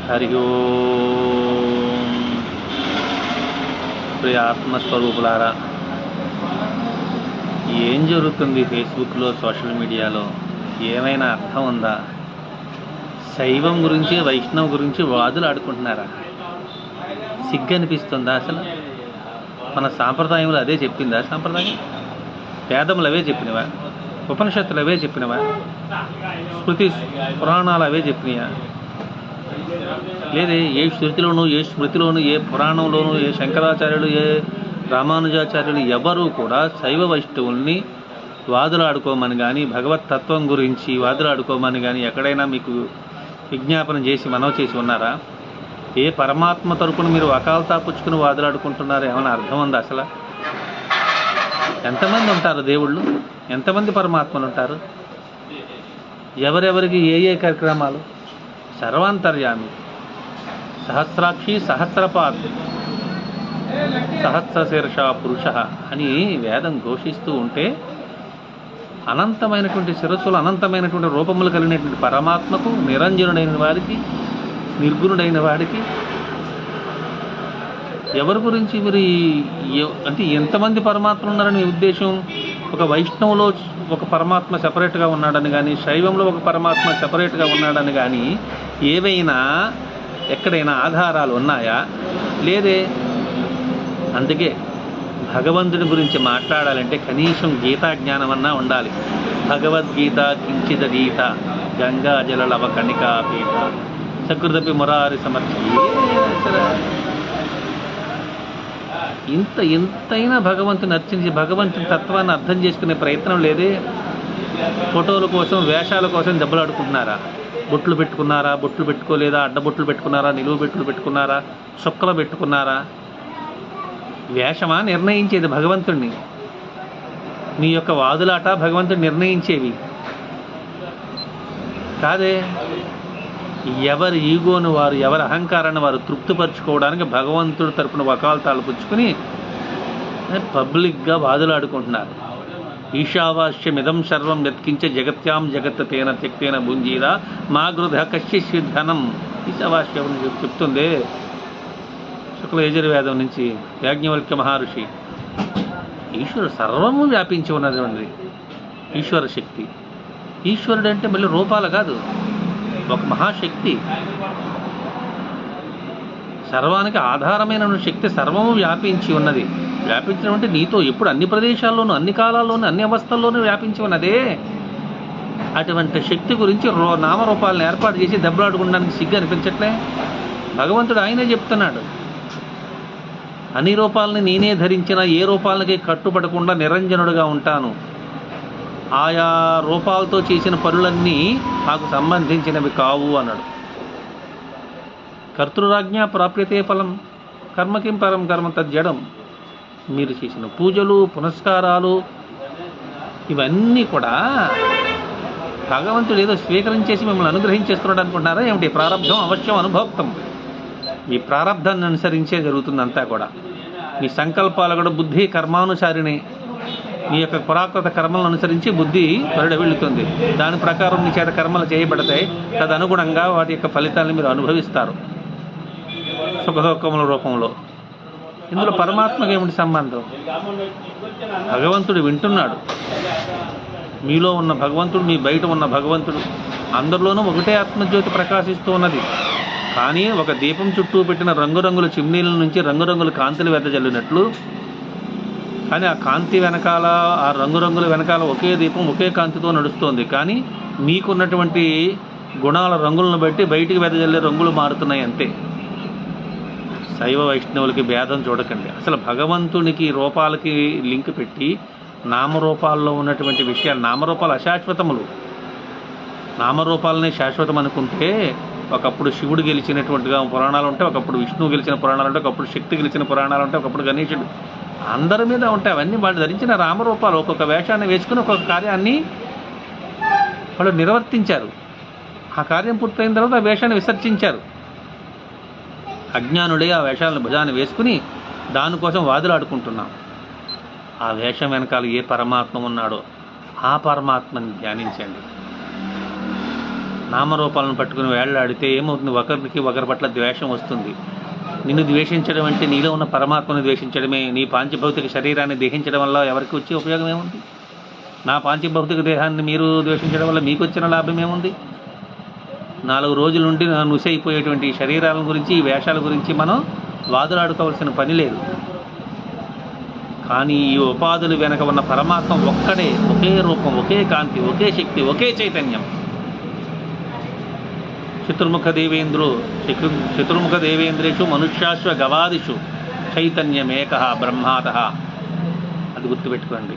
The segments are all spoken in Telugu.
హరి ఓం. ప్రియ ఆత్మస్వరూపులారా, ఏం జరుగుతుంది ఫేస్బుక్లో, సోషల్ మీడియాలో? ఏమైనా అర్థం ఉందా? శైవం గురించి, వైష్ణవం గురించి వాదులు ఆడుకుంటున్నారా? సిగ్గు అనిపిస్తుందా అసలు? మన సాంప్రదాయంలో అదే చెప్పిందా? సాంప్రదాయం వేదములు అవే చెప్పినవా? ఉపనిషత్తులు అవే చెప్పినవా? స్మృతి పురాణాలు అవే చెప్పినాయా? లేదే ఏ శృతిలోనూ, ఏ స్మృతిలోనూ, ఏ పురాణంలోనూ, ఏ శంకరాచార్యులు, ఏ రామానుజాచార్యులు ఎవరూ కూడా శైవ వైష్ణవుల్ని వాదులాడుకోమని కానీ, భగవత్ తత్వం గురించి వాదులాడుకోమని కానీ ఎక్కడైనా మీకు విజ్ఞాపనం చేసి మనవి చేసి ఉన్నారా? ఏ పరమాత్మ తరపున మీరు వకాల్తా పుచ్చుకుని వాదులాడుకుంటున్నారో ఏమైనా అర్థం ఉందా అసలు? ఎంతమంది ఉంటారు దేవుళ్ళు? ఎంతమంది పరమాత్మలు ఉంటారు? ఎవరెవరికి ఏ ఏ కార్యక్రమాలు? సర్వాంతర్యామి, సహస్రాక్షి, సహస్రపాద్, సహస్రశీర్ష పురుష అని వేదం ఘోషిస్తూ ఉంటే, అనంతమైనటువంటి శిరస్సులు, అనంతమైనటువంటి రూపములు కలిగినటువంటి పరమాత్మకు, నిరంజనుడైన వారికి, నిర్గుణుడైన వాడికి ఎవరి గురించి మీరు అంటే ఎంతమంది పరమాత్మలు ఉన్నారని మీ ఉద్దేశం? ఒక వైష్ణవులో ఒక పరమాత్మ సెపరేట్గా ఉన్నాడని కానీ, శైవంలో ఒక పరమాత్మ సెపరేట్గా ఉన్నాడని కానీ ఏవైనా ఎక్కడైనా ఆధారాలు ఉన్నాయా? లేదే. అందుకే భగవంతుడి గురించి మాట్లాడాలంటే కనీసం గీతా జ్ఞానం అన్నా ఉండాలి. భగవద్గీత కించిదీత గంగాజలలవ కణికాపీత సకృదపి మురారి సమర్థి. ఇంతైనా భగవంతుని అర్చించి భగవంతుని తత్వాన్ని అర్థం చేసుకునే ప్రయత్నం లేదే. ఫోటోల కోసం, వేషాల కోసం దెబ్బలాడుకుంటున్నారా? బొట్లు పెట్టుకున్నారా, బొట్లు పెట్టుకోలేదా, అడ్డబొట్లు పెట్టుకున్నారా, నిలువు బొట్లు పెట్టుకున్నారా, చుక్కలు పెట్టుకున్నారా? వేషమా నిర్ణయించేది భగవంతుణ్ణి? మీ యొక్క వాదులాట భగవంతుడు నిర్ణయించేవి కాదే. ఎవరి ఈగోను వారు, ఎవరి అహంకారాన్ని వారు తృప్తిపరచుకోవడానికి భగవంతుడి తరపున వకాల్తాలు పుచ్చుకుని పబ్లిక్గా వాదులాడుకుంటున్నారు. ఈశావాస్యమిదం సర్వం యత్కించ జగత్యాం జగత్ తేన త్యక్తేన భుంజీరా మా గృధ కశ్యధనం. ఈశావాస్యం చెప్తుందే శుక్ల యజుర్వేదం నుంచి యాజ్ఞవల్క్య మహర్షి. ఈశ్వరుడు సర్వము వ్యాపించి ఉన్నది ఈశ్వర శక్తి. ఈశ్వరుడు అంటే మళ్ళీ రూపాలు కాదు, ఒక మహాశక్తి, సర్వానికి ఆధారమైన శక్తి, సర్వము వ్యాపించి ఉన్నది. వ్యాపించడం అంటే నీతో ఎప్పుడు, అన్ని ప్రదేశాల్లోనూ, అన్ని కాలాల్లోనూ, అన్ని అవస్థల్లోనూ వ్యాపించి ఉన్నదే. అటువంటి శక్తి గురించి నామరూపాలను ఏర్పాటు చేసి దెబ్బలాడుకోవడానికి సిగ్గు అనిపించట్లే? భగవంతుడు ఆయనే చెప్తున్నాడు, అన్ని రూపాలని నేనే ధరించిన, ఏ రూపాలకి కట్టుబడకుండా నిరంజనుడుగా ఉంటాను. ఆయా రూపాలతో చేసిన పనులన్నీ నాకు సంబంధించినవి కావు అన్నాడు. కర్తృరాజ్ఞ ప్రాప్యతే ఫలం, కర్మకిం పరం కర్మ తజ్జడం. మీరు చేసిన పూజలు, పునస్కారాలు ఇవన్నీ కూడా భగవంతుడు ఏదో స్వీకరించేసి మిమ్మల్ని అనుగ్రహించేస్తున్నాడు అనుకుంటున్నారా ఏమిటి? ప్రారంధం అవశ్యం అనుభోక్తం. మీ ప్రారంధాన్ని అనుసరించే జరుగుతుందంతా కూడా. మీ సంకల్పాలు కూడా బుద్ధి కర్మానుసారిని, మీ యొక్క పురాకృత కర్మలను అనుసరించి బుద్ధి వెళ్తుంది. దాని ప్రకారం మీ చేత కర్మలు చేయబడతాయి. తదనుగుణంగా వాటి యొక్క ఫలితాలను మీరు అనుభవిస్తారు సుఖదుఖముల రూపంలో. ఇందులో పరమాత్మకి ఏమిటి సంబంధం? భగవంతుడు వింటున్నాడు. మీలో ఉన్న భగవంతుడు, మీ బయట ఉన్న భగవంతుడు, అందరిలోనూ ఒకటే ఆత్మజ్యోతి ప్రకాశిస్తూ ఉన్నది. కానీ ఒక దీపం చుట్టూ పెట్టిన రంగురంగుల చిమ్నీల నుంచి రంగురంగుల కాంతులు వెదజల్లినట్లు, కానీ ఆ కాంతి వెనకాల, ఆ రంగురంగుల వెనకాల ఒకే దీపం ఒకే కాంతితో నడుస్తోంది. కానీ మీకున్నటువంటి గుణాల రంగులను బట్టి బయటికి వెదజల్లే రంగులు మారుతున్నాయి అంతే. శైవ వైష్ణవులకి భేదం చూడకండి. అసలు భగవంతునికి రూపాలకి లింక్ పెట్టి నామరూపాల్లో ఉన్నటువంటి విషయాలు, నామరూపాలు అశాశ్వతములు. నామరూపాలనే శాశ్వతం అనుకుంటే ఒకప్పుడు శివుడు గెలిచినటువంటిగా పురాణాలు ఉంటాయి, ఒకప్పుడు విష్ణువు గెలిచిన పురాణాలు ఉంటాయి, ఒకప్పుడు శక్తి గెలిచిన పురాణాలు ఉంటాయి, ఒకప్పుడు గణేశుడు, అందరి మీద ఉంటాయి. అవన్నీ వాళ్ళు ధరించిన రామరూపాలు. ఒక్కొక్క వేషాన్ని వేసుకుని ఒక్కొక్క కార్యాన్ని వాళ్ళు నిర్వర్తించారు. ఆ కార్యం పూర్తయిన తర్వాత ఆ వేషాన్ని విసర్జించారు. అజ్ఞానుడే ఆ వేషాలను భుజాన్ని వేసుకుని దానికోసం వాదులాడుకుంటున్నాం. ఆ వేషం వెనకాల ఏ పరమాత్మ ఉన్నాడో ఆ పరమాత్మని ధ్యానించండి. నామరూపాలను పట్టుకుని వేళ్లాడితే ఏమవుతుంది? ఒకరికి ఒకరి పట్ల ద్వేషం వస్తుంది. నిన్ను ద్వేషించడం అంటే నీలో ఉన్న పరమాత్మను ద్వేషించడమే. నీ పాంచభౌతిక శరీరాన్ని దహించడం వల్ల ఎవరికి వచ్చే ఉపయోగం ఏముంది? నా పాంచభౌతిక దేహాన్ని మీరు ద్వేషించడం వల్ల మీకు వచ్చిన లాభం ఏముంది? 4 రోజుల నుండి నుసైపోయేటువంటి ఈ శరీరాల గురించి, ఈ వేషాల గురించి మనం వాదులాడుకోవాల్సిన పని లేదు. కానీ ఈ ఉపాధులు వెనక ఉన్న పరమాత్మ ఒక్కడే, ఒకే రూపం, ఒకే కాంతి, ఒకే శక్తి, ఒకే చైతన్యం. చతుర్ముఖ దేవేంద్రేషు మనుష్యాశ్వ గవాదిషు చైతన్యమేక బ్రహ్మాత. అది గుర్తుపెట్టుకోండి.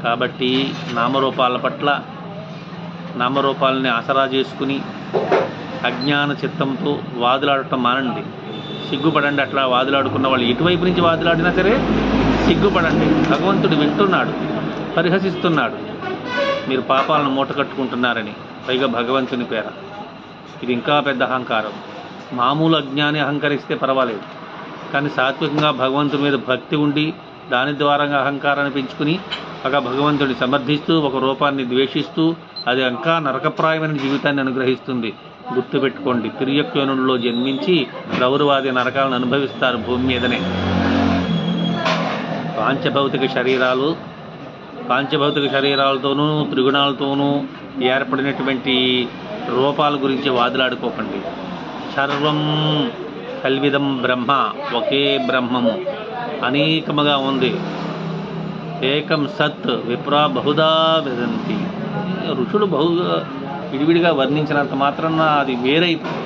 కాబట్టి నామరూపాల పట్ల, నామరూపాలని ఆసరా చేసుకుని అజ్ఞాన చిత్తంతో వాదులాడటం మానండి. సిగ్గుపడండి. అట్లా వాదులాడుకున్న వాళ్ళు ఎటువైపు నుంచి వాదులాడినా సరే సిగ్గుపడండి. భగవంతుడు వింటున్నాడు, పరిహసిస్తున్నాడు. మీరు పాపాలను మూట కట్టుకుంటున్నారని, పైగా భగవంతుని పేర. ఇది ఇంకా పెద్ద అహంకారం. మామూలు అజ్ఞాని అహంకరిస్తే పర్వాలేదు, కానీ సాత్వికంగా భగవంతుని మీద భక్తి ఉండి దాని ద్వారా అహంకారాన్ని పెంచుకుని ఒక భగవంతుడిని సమర్థిస్తూ, ఒక రూపాన్ని ద్వేషిస్తూ, అది ఇంకా నరకప్రాయమైన జీవితాన్ని అనుగ్రహిస్తుంది. గుర్తుపెట్టుకోండి. తిర్యక్యోనుల్లో జన్మించి రౌరవాది నరకాలను అనుభవిస్తారు భూమి మీదనే. పాంచభౌతిక శరీరాలతోనూ త్రిగుణాలతోనూ ఏర్పడినటువంటి రూపాల గురించి వాదులాడుకోకండి. సర్వం కల్విదం బ్రహ్మ, ఒకే బ్రహ్మము, అనేకముగా ఉంది. ఏకం సత్ విప్రా బహుదా వదంతి. ఋషులు బహుగా విడివిడిగా వర్ణించినంత మాత్రాన అది వేరైపోయింది.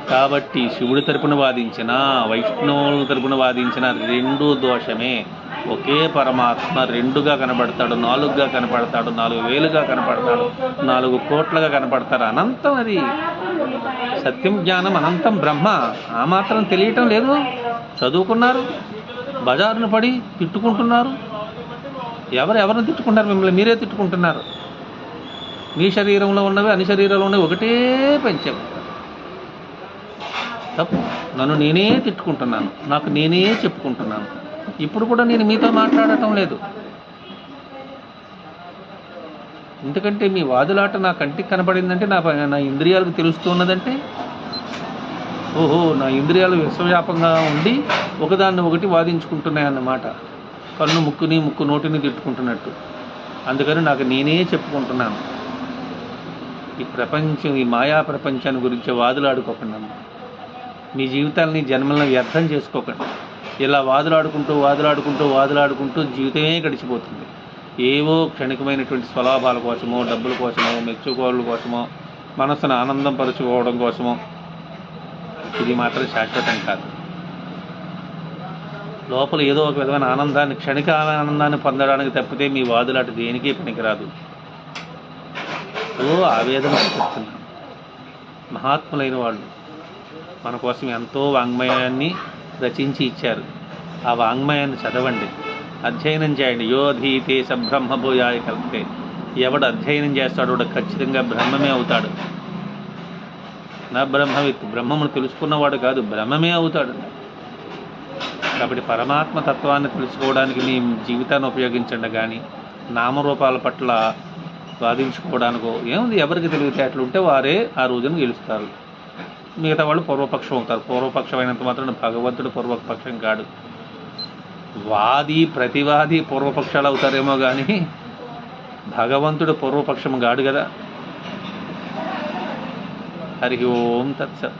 కాబట్టి శివుడి తరపున వాదించిన, వైష్ణవుల తరపున వాదించిన రెండూ దోషమే. ఒకే పరమాత్మ రెండుగా కనబడతాడు, 4గా కనపడతాడు, 4 వేలుగా కనపడతాడు, 4 కోట్లుగా కనపడతాడు. అనంతం అది. సత్యం జ్ఞానం అనంతం బ్రహ్మ. ఆ మాత్రం తెలియటం లేదు. చదువుకున్నారు, బజారును పడి తిట్టుకుంటున్నారు. ఎవరిని తిట్టుకుంటారు? మిమ్మల్ని మీరే తిట్టుకుంటున్నారు. మీ శరీరంలో ఉన్నవి అన్ని శరీరంలో ఉన్నవి ఒకటే పంచం. తప్పు. నన్ను నేనే తిట్టుకుంటున్నాను, నాకు నేనే చెప్పుకుంటున్నాను. ఇప్పుడు కూడా నేను మీతో మాట్లాడటం లేదు. ఎందుకంటే మీ వాదులాట నా కంటికి కనపడిందంటే, నా ఇంద్రియాలకు తెలుస్తున్నదంటే, ఓహో, నా ఇంద్రియాలు విశ్వవ్యాపంగా ఉండి ఒకదాన్ని ఒకటి వాదించుకుంటున్నాయి అన్నమాట. కన్ను ముక్కుని, ముక్కు నోటిని తిట్టుకుంటున్నట్టు. అందుకని నాకు నేనే చెప్పుకుంటున్నాను. ఈ ప్రపంచం, ఈ మాయా ప్రపంచాన్ని గురించి వాదులాడుకోకుండా, మీ జీవితాలని, జన్మలను వ్యర్థం చేసుకోకండి. ఇలా వాదులాడుకుంటూ జీవితమే గడిచిపోతుంది. ఏవో క్షణికమైనటువంటి స్వలాభాల కోసమో, డబ్బుల కోసమో, మెచ్చుకోళ్ళ కోసమో, మనసును ఆనందం పరుచుకోవడం కోసమో. ఇది మాత్రం శాశ్వతం కాదు. లోపల ఏదో ఒక విధమైన ఆనందాన్ని, క్షణిక ఆనందాన్ని పొందడానికి తప్పితే మీ వాదులాట దేనికి పనికిరాదు. ఆవేదన చెప్తున్నాను. మహాత్ములైన వాళ్ళు మన కోసం ఎంతో వాంగ్మయాన్ని రచించి ఇచ్చారు. ఆ వాంగ్మయాన్ని చదవండి, అధ్యయనం చేయండి. యోధీతే సబ్రహ్మభూయాయ కల్పే. ఎవడు అధ్యయనం చేస్తాడో వాడు ఖచ్చితంగా బ్రహ్మమే అవుతాడు. నా బ్రహ్మవిత్, బ్రహ్మమును తెలుసుకున్నవాడు కాదు, బ్రహ్మమే అవుతాడు. కాబట్టి పరమాత్మ తత్వాన్ని తెలుసుకోవడానికి మీ జీవితాన్ని ఉపయోగించండి. కానీ నామరూపాల పట్ల వాదించుకోవడానికో ఏముంది? ఎవరికి తెలివితేటలు ఉంటే వారే ఆ రోజున గెలుస్తారు. మిగతా వాళ్ళు పూర్వపక్షం అవుతారు. పూర్వపక్షమైనంత మాత్రం భగవంతుడు పూర్వపక్షం కాడు. ప్రతివాది పూర్వపక్షాలు అవుతారేమో కానీ భగవంతుడు పూర్వపక్షం కాడు కదా. హరి ఓం తత్సత్.